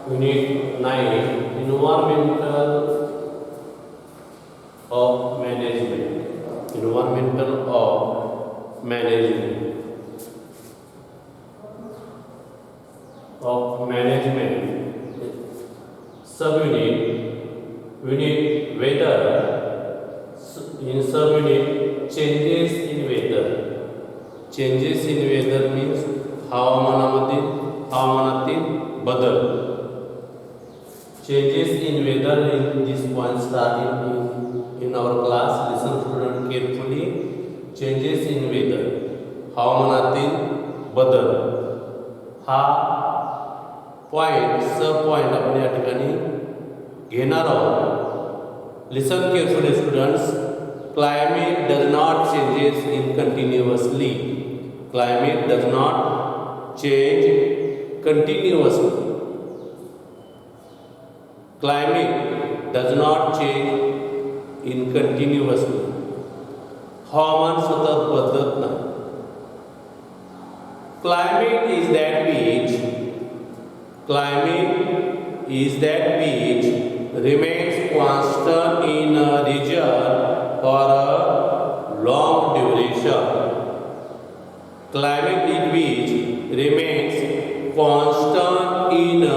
Unit 9 Environmental of Management. Environmental of Management. Subunit. Unit Weather. In subunit Changes in Weather. Changes in weather means हवामानातील बदल. Changes in weather in this point start in our class. Listen student carefully. Changes in weather. हवामानातील बदल. हा point सब point आपण या ठिकाणी घेणार आहोत. Listen carefully students. Climate does not changes in continuously. Climate does not change continuously. Climate does not change in continuously. हवामान सतत बदलत नाही. Climate is that which remains constant in a region for a long duration. Climate is which remains constant in a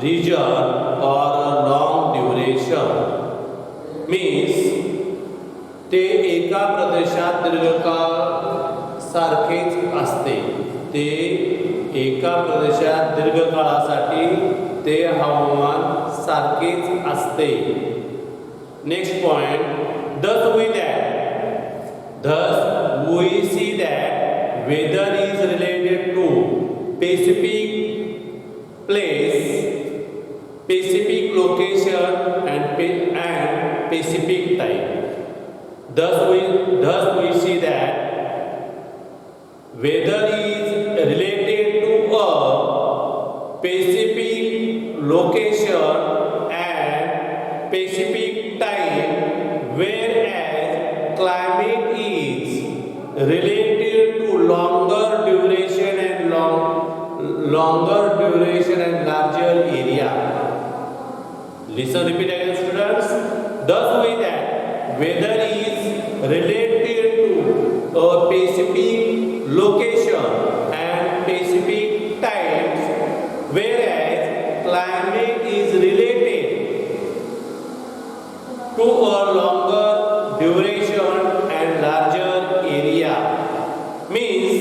region for a long duration. Means ते एका प्रदेशात दीर्घकाळ सारखेच असते. ते एका प्रदेशात दीर्घकाळासाठी ते हवामान सारखेच असते. Next point. Thus we see that weather is related to specific place, specific location and specific time. Thus we see that weather is related to a specific location and specific time, whereas climate is related to longer duration and larger area. Listen, repeat again students. Thus we that weather is related to a specific location and specific times, whereas climate is related to a longer duration and larger area. Means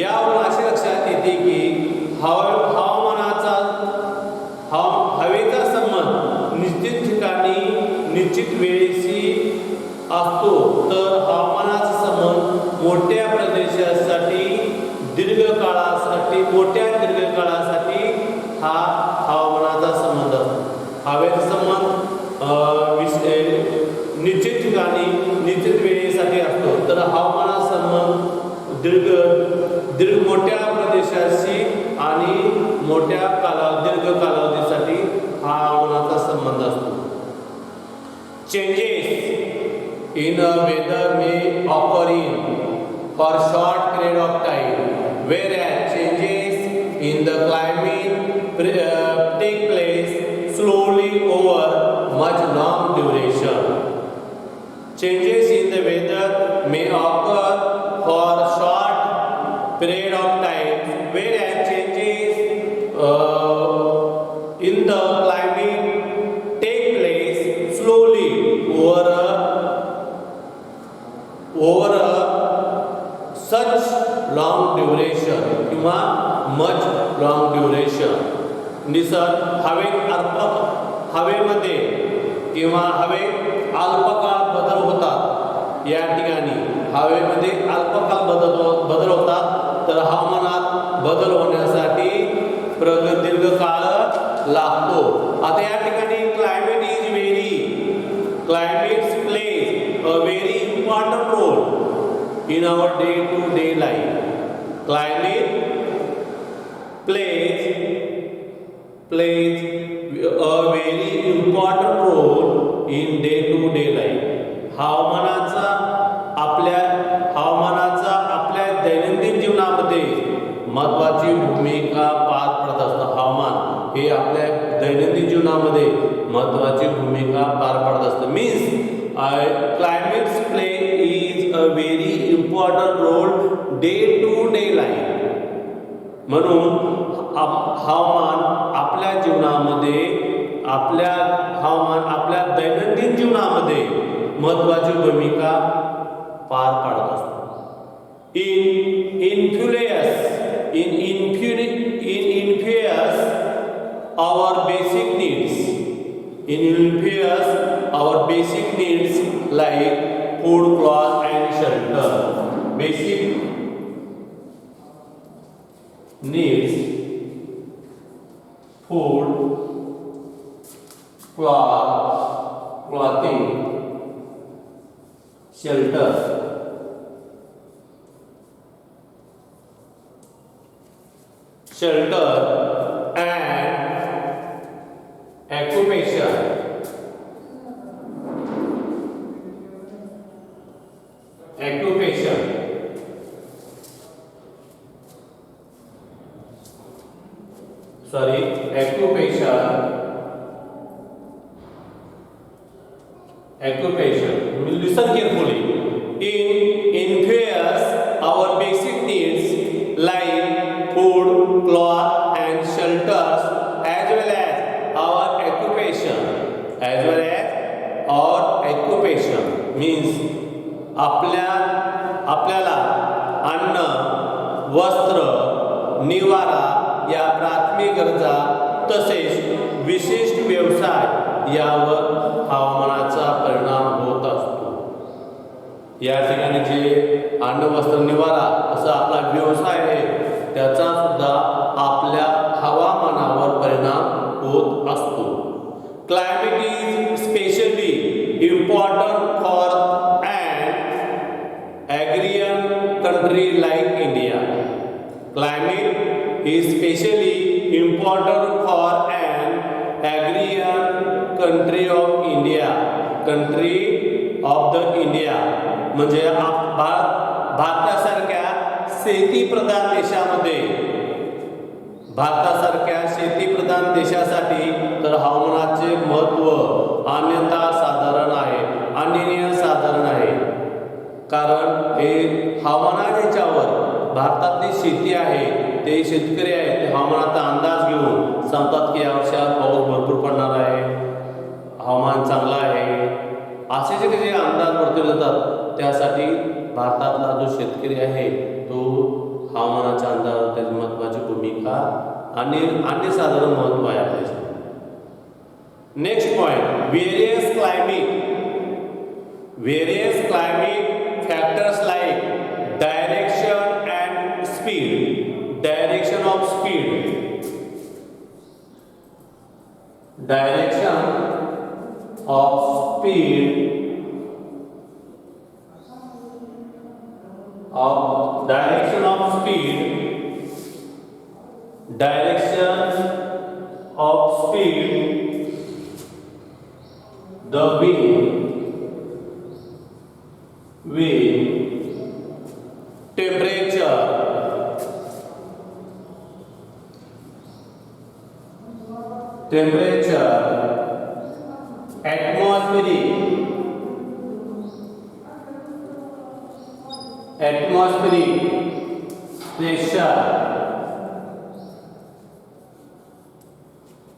यावरून असे लक्षात येते की हवामानाचा हवेचा संबंध निश्चित ठिकाणी निश्चित वेळेशी असतो, तर हवामानाचा संबंध मोठ्या प्रदेशासाठी मोठ्या दीर्घकाळासाठी हा हवामानाचा संबंध असतो. हवेचा संबंध निश्चित ठिकाणी निश्चित वेळेसाठी असतो, तर हवामानाचा संबंध मोठ्या प्रदेशाशी आणि दीर्घ कालावधीसाठी हा हवामानाचा संबंध असतो. Changes in weather may occur for short period of time, whereas changes in the climate take place slowly over much long duration. Changes in the weather may occur for short period of time, whereas changes in the climate take place slowly over a such long duration किंवा much long duration. हवेमध्ये किंवा हवेत अल्पकाळ बदल होतात. या ठिकाणी हवेमध्ये अल्पकाळ बदल होतात, तर हवामानात बदल होण्यासाठी दीर्घकाळ लागतो. आता या ठिकाणी climate plays a very important role in our day-to-day life. Climate plays a very important role in day-to-day life. हवामानाचा आपल्या दैनंदिन जीवनामध्ये महत्त्वाची भूमिका पार पडत असतं. हवामान हे आपल्या जीवनामध्ये महत्त्वाची भूमिका पार पाडत असतं. Means climates play is a very important role day to day life. म्हणून हवामान आपल्या जीवनामध्ये आपल्या दैनंदिन जीवनामध्ये महत्त्वाची भूमिका पार पाडत असतो. influence our basic needs like food, cloth and shelter. Basic needs: food, clothing, shelter. And occupation. Listen carefully. Influence our basic needs like food, cloth and shelters, as well as our occupation. Means आपल्याला अन्न, वस्त्र, निवारा या प्राथमिक गरजा तसेच विशिष्ट व्यवसाय यावर हवामानाचा परिणाम होत असतो. या ठिकाणी जे अन्न, वस्त्र, निवारा असा आपला व्यवसाय आहे त्याचा सुद्धा आपल्या हवामानावर परिणाम होत असतो. Climate is specially important for an agrarian country like India. Climate is specially important for an agrarian country of India. म्हणजे भारतासारख्या शेतीप्रधान देशासाठी तर हवामानाचे महत्त्व अनन्य साधारण आहे. कारण हे हवामानाच्यावर भारतातली शेती आहे, ते शेतकरी आहेत, ते हवामानाचा अंदाज घेऊन सांगतात की या वर्षात पाऊस भरपूर पडणार आहे, हवामान चांगलं आहे, असे जे अंदाज वर्तवले जातात. त्यासाठी भारतातला जो शेतकरी आहे तो हवामानाच्या अंदाजावर त्याची महत्त्वाची भूमिका आणि साधारण महत्त्व आहे आपल्यासाठी. Next point, various climate factors like direction of speed the wind, temperature,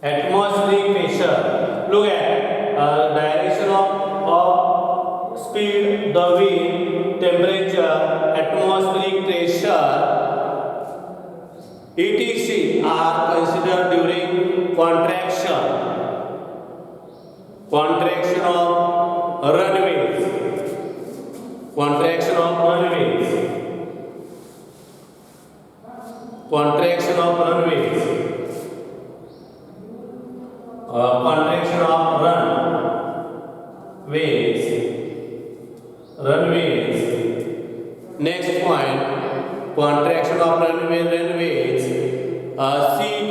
atmospheric pressure. Look at direction of speed, the wind, temperature, atmospheric pressure, etc. are considered during contraction of runways. Contraction of runways. Contraction of runways. Next point, contraction of runways. Sea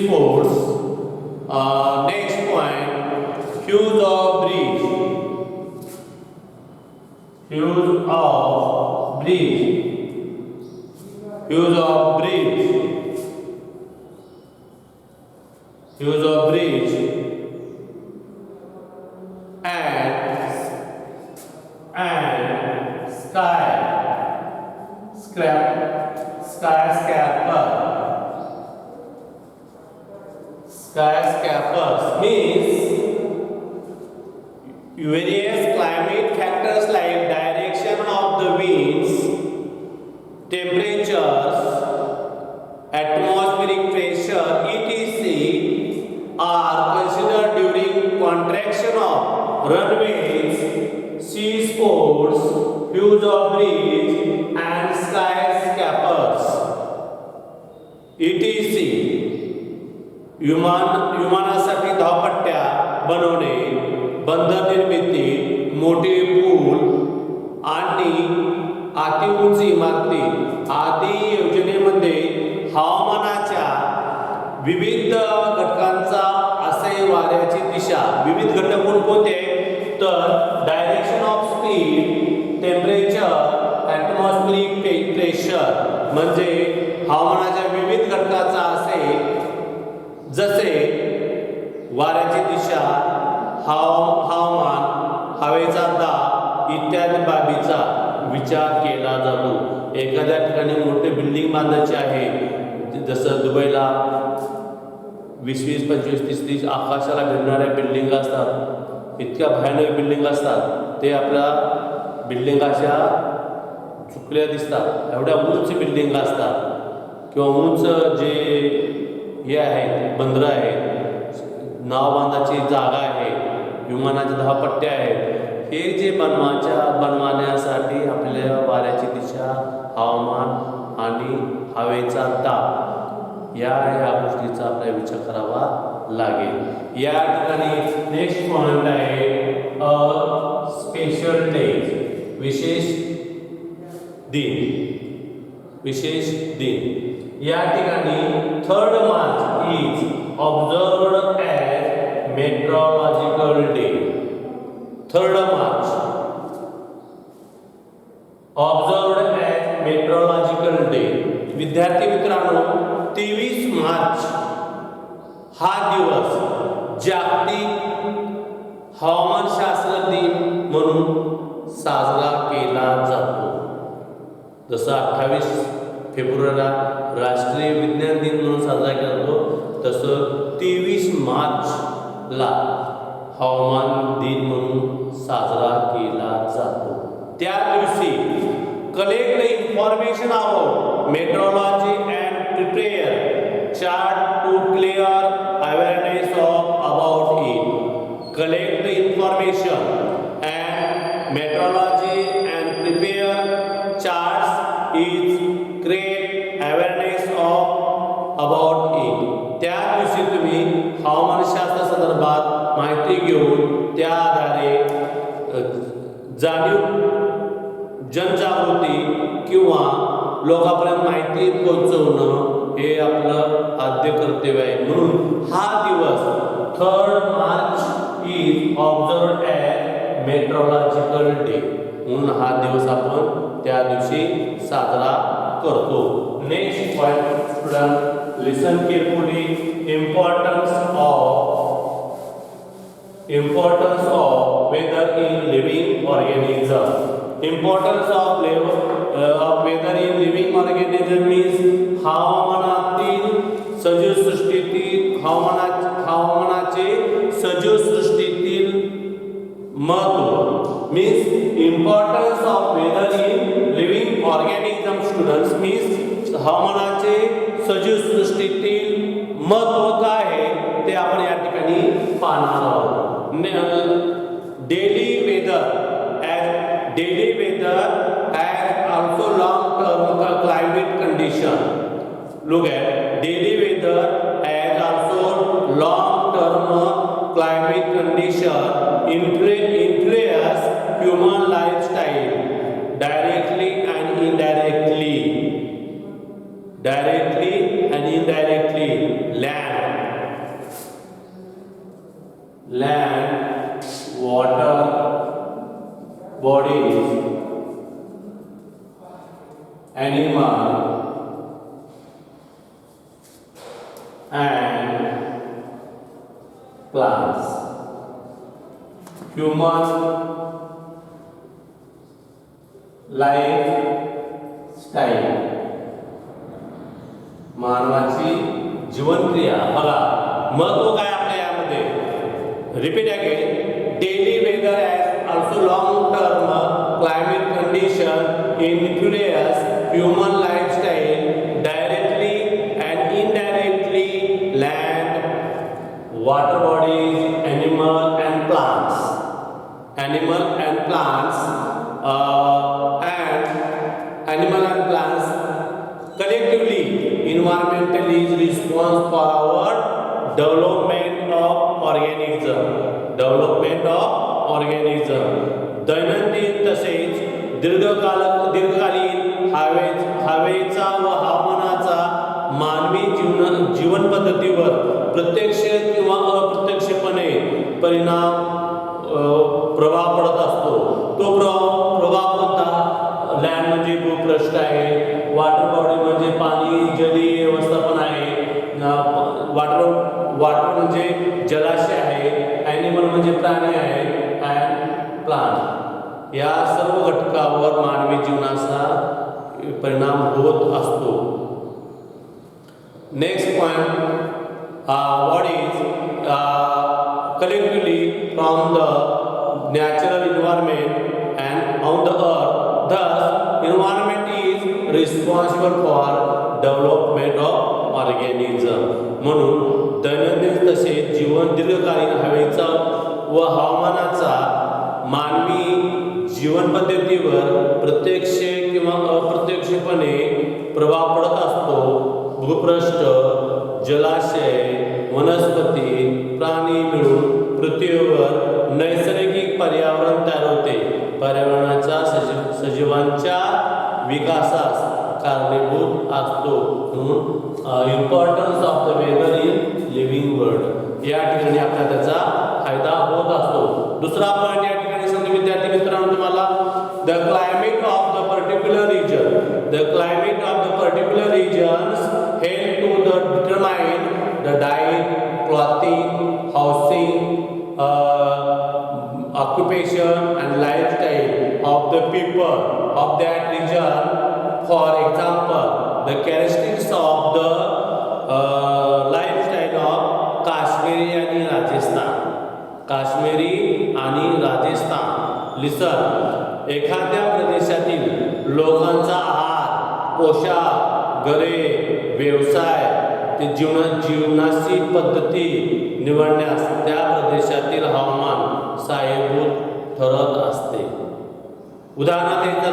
sports. Next point, hues of breeze. use of bridge and skyscrapers means various climate factors like direction of the winds, temperatures, atmospheric pressure, etc. are considered during contraction of runways, sea sports, use of bridge and skyscrapers, etc. विमानासाठी धावपट्ट्या बनवणे, बंदर निर्मिती, मोठे पूल आणि अतिउंच इमारती आदी योजनेमध्ये हवामानाच्या विविध घटकांचा असे वाऱ्याची दिशा विविध घटक कोणते तर direction of speed, temperature, atmospheric pressure म्हणजे हवामानाच्या विविध घटकाचा असे जसे वाऱ्याची दिशा, हवामान, हवेचा दाब इत्यादी बाबीचा विचार केला जातो. एखाद्या ठिकाणी मोठे बिल्डिंग बांधायचे आहे, जसं दुबईला 20-20, 25, 30 आकाशाला भिडणाऱ्या बिल्डिंग असतात, इतक्या भयानक बिल्डिंग असतात, ते आपल्या बिल्डिंग अशा चुकल्या दिसतात, एवढ्या उंच बिल्डिंग असतात किंवा उंच जे हे आहेत बंदरं आहेत, नाव बांधाची जागा आहे, विमानाच्या धावपट्ट्या आहेत, हे जे बनवण्यासाठी आपल्याला वाऱ्याची दिशा, हवामान आणि हवेचा दाब या गोष्टीचा आपल्याला विचार करावा लागेल. या ठिकाणी नेक्स्ट पॉइंट आहे स्पेशल डे, विशेष दिन. या ठिकाणी 3rd March is observed as meteorological day. 3rd March observed as meteorological day. विद्यार्थी मित्रांनो, 23 मार्च हा दिवस जागतिक हवामानशास्त्र दिन म्हणून साजरा केला जातो. जसं 28 फेब्रुवारीला राष्ट्रीय विज्ञान दिन म्हणून साजरा केला जातो, तसं 23 मार्चला हवामान दिन म्हणून साजरा केला जातो. त्या दिवशी collect the information about metrology and prepare chart to clear awareness of about it. Collect the information and metrology and prepare charts is create awareness of about it. त्या दिवशी तुम्ही हवामानशास्त्र संदर्भात माहिती घेऊन त्या आधारे जनजागृती किंवा लोकांपर्यंत माहिती पोहोचवणं हे आपलं आद्य कर्तव्य आहे. म्हणून हा दिवस 3rd March is observed as meteorological day म्हणून हा दिवस आपण त्या दिवशी साजरा करतो. Next point student, listen carefully. importance of weather in living organism. Importance of weather in living organism means हवामानातील सजीव सृष्टीतील हवामानाचे सजीव सृष्टीतील महत्व means importance of weather in living organism. students means हवामानाचे सजीव सृष्टीतील महत्व काय आहे ते आपण या ठिकाणी पाहणार आहोत. daily weather as also long term climate condition. Look at daily weather as also long term climate condition influence human lifestyle directly and indirectly. Land, water bodies, animal and plants. Human lifestyle, मानवाची जीवनक्रिया. बघा महत्व काय आपल्या यामध्ये. Repeat again. Daily weather as also long term climate condition influence human lifestyle directly and indirectly land, water bodies, animal and plants, and animal and plants collectively environmental is response for our development of organism. दैनंदिन तसेच दीर्घकालीन हवेचा व हवामानाचा मानवी जीवन पद्धतीवर प्रत्यक्ष किंवा अप्रत्यक्षपणे प्रभाव पडत असतो. तो प्रभाव कोणता? लँड म्हणजे भूपृष्ठ आहे, वॉटर बॉडी म्हणजे पाणी जलीय व्यवस्थापन आहे, वाटर म्हणजे जलाशय आहे, ॲनिमल म्हणजे प्राणी आहे, अँड प्लांट. या सर्व घटकावर मानवी जीवनाचा परिणाम होत असतो. Next point, what is collectively from the natural environment and on the earth. Thus, environment is responsible for development of organism. म्हणून दैनंदिन तसेच जीवन दीर्घकालीन हवेचा व हवामानाचा मानवी जीवन पद्धतीवर प्रत्यक्ष किंवा अप्रत्यक्षपणे प्रभाव पडत असतो. भूपृष्ठ, जलाशय, वनस्पती, प्राणी मिळून पृथ्वीवर नैसर्गिक पर्यावरण तयार होते. पर्यावरणाच्या सजीवांच्या विकासास कारणीभूत असतो. म्हणून importance of the weather in living world, या ठिकाणी आपल्याला त्याचा फायदा होत असतो. दुसरा पॉईंट या ठिकाणी सांगतो विद्यार्थी मित्रांनो तुम्हाला, the climate of the particular region. The climate of the particular regions help to determine the diet, clothing, housing, occupation and lifestyle of the people of that region. For example, the characteristics of the lifestyle of Kashmiri आणि राजस्थान. लिसन. एखाद्या प्रदेशातील लोकांचा आहार, पोशाख, घरे, व्यवसाय, ते जीवनाची पद्धती निवडण्यास त्या प्रदेशातील हवामान सहाय्यभूत ठरत असते. उदाहरणार्थ द्यायचं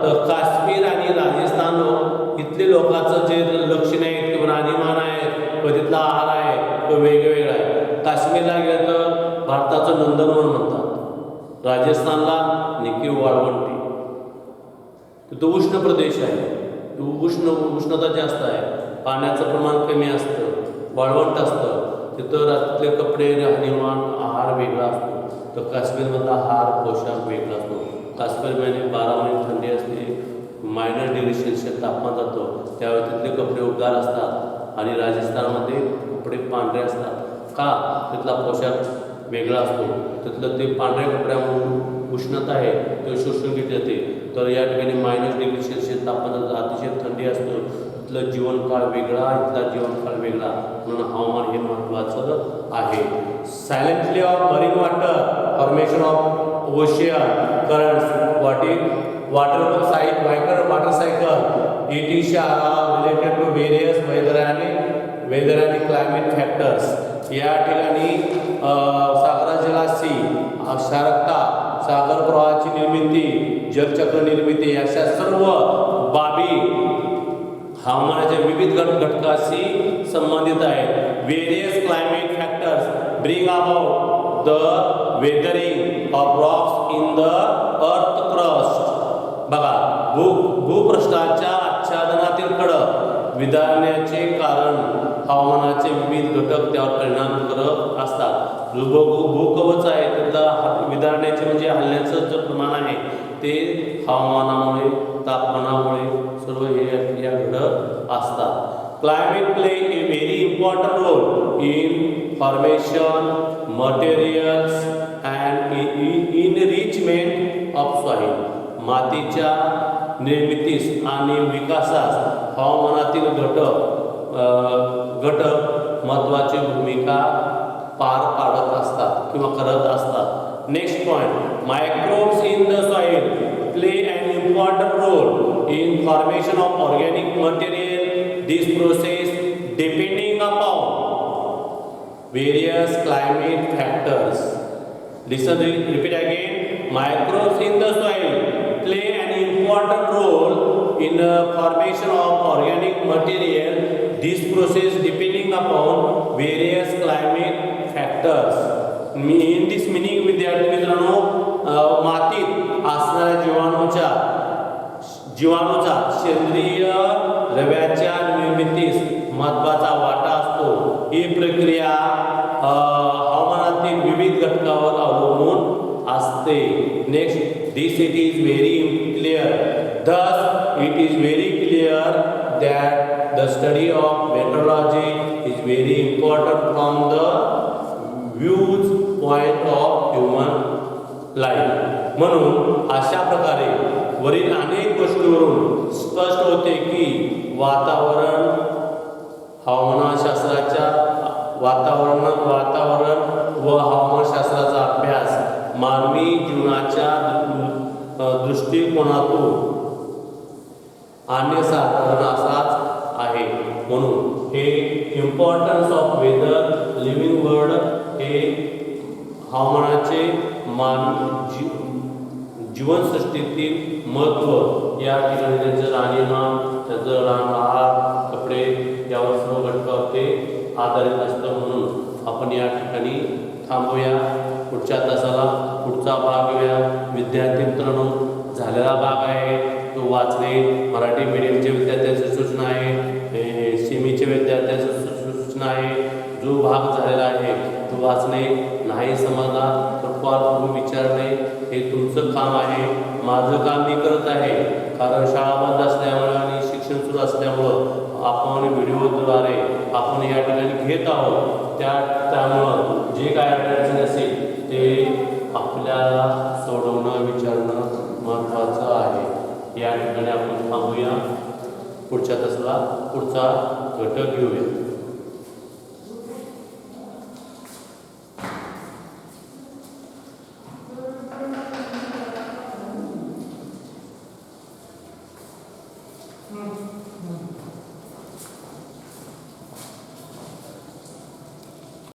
तर काश्मीर आणि राजस्थान इथले लोकांचं जे लक्षण आहेत किंवा राहणीमान आहे व तिथला आहार आहे तो वेगवेगळा आहे. काश्मीरला गेलं तर भारताचं नंदनवन म्हणतात, राजस्थानला निखील वाळवंटी. तिथं उष्ण प्रदेश आहे, उष्णता जास्त आहे, पाण्याचं प्रमाण कमी असतं, वाळवंट असतं. तिथं रात्रीतले कपडे, राहणीमान, आहार वेगळा असतो. तर काश्मीरमधला आहार, पोशाख वेगळा असतो. काश्मीरमध्ये 12 महिने थंडी असते, -°C तापमान जातं, त्यावेळी तिथले कपडे उबदार असतात. आणि राजस्थानमध्ये कपडे पांढरे असतात. का? तिथला पोशाख वेगळा असतो. तिथलं ते पांढऱ्या कपड्यामुळे उष्णता आहे ते शोषून घेतली जाते. तर या ठिकाणी -°C तापमान अतिशय थंडी असतो. इथलं जीवनकाळ वेगळा, इथला जीवनकाळ वेगळा, म्हणून हवामान हे महत्त्वाचं आहे. Salinity of marine water, formation of ocean currents, water cycle, it is related to various weather आणि क्लायमेट फॅक्टर्स. या ठिकाणी सागरा जलाशी, क्षारकता, सागर प्रवाहाची निर्मिती, जलचक्र निर्मिती अशा सर्व बाबी हवामानाच्या विविध घटकाशी संबंधित आहेत. Various climate factors bring about the weathering of rocks in the earth crust. बघा, भूपृष्ठाच्या आच्छादनातील खडक विधारण्याचे कारण हवामानाचे विविध घटक त्यावर परिणाम करत असतात. भूकवच आहे त्याचा विधारण्याचे म्हणजे हलण्याचं जे प्रमाण आहे ते हवामानामुळे, तापमानामुळे सर्व हे घडत असतात. Climate play a very important role in formation, materials and enrichment of soil. मातीच्या निर्मितीस आणि विकासास हवामानातील घटक महत्त्वाची भूमिका पार पाडत असतात किंवा करत असतात. Next point, microbes in the soil play an important role in formation of organic material. This process depending upon various climate factors. Listen, repeat again. Microbes in the soil play an important role in the formation of organic material. This process depending upon various climate factors. In this meaning विद्यार्थी मित्रांनो, मातीत असणाऱ्या जीवाणूचा सेंद्रिय द्रव्याच्या निर्मितीस महत्त्वाचा वाटा असतो. ही प्रक्रिया हवामानातील विविध घटकांवर अवलंबून असते. Next, this it is very clear. Thus it is very clear that the study of meteorology is very important from the views point of human life. म्हणून अशा प्रकारे वरील अनेक गोष्टीवरून स्पष्ट होते की वातावरण व हवामानशास्त्राचा अभ्यास मानवी जीवनाच्या दृष्टिकोनातून अन्यसाधारण असाच आहे. म्हणून हे importance of weather living world हे हवामानाचे जीवनसृष्टीतील महत्त्व या ठिकाणी त्यांचं राहणीमान, त्यांचं आहार, कपडे यावर सर्व घटकावर ते आधारित असतं. म्हणून आपण या ठिकाणी थांबूया. पुढच्या तासाला पुढचा भाग घेऊया. विद्यार्थी मित्रांनो, झालेला भाग आहे तो वाचणे. मराठी मीडियमच्या विद्यार्थ्यांची सूचना आहे, सेमीच्या विद्यार्थ्यांची सूचना आहे. जो भाग झालेला आहे तो वाचणे. नाही समजला तर कॉल करून विचारणे हे तुमचं काम आहे. माझं काम मी करत आहे, कारण शाळा बंद असल्यामुळे आणि शिक्षण सुरू असल्यामुळं आपण व्हिडिओद्वारे आपण या ठिकाणी घेत आहोत. त्यामुळं जे काय अडचण असेल ते आपल्याला सोडवणं, विचारणं महत्त्वाचं आहे. या ठिकाणी आपण थांबूया. पुढच्या तासाला पुढचा घटक घेऊया.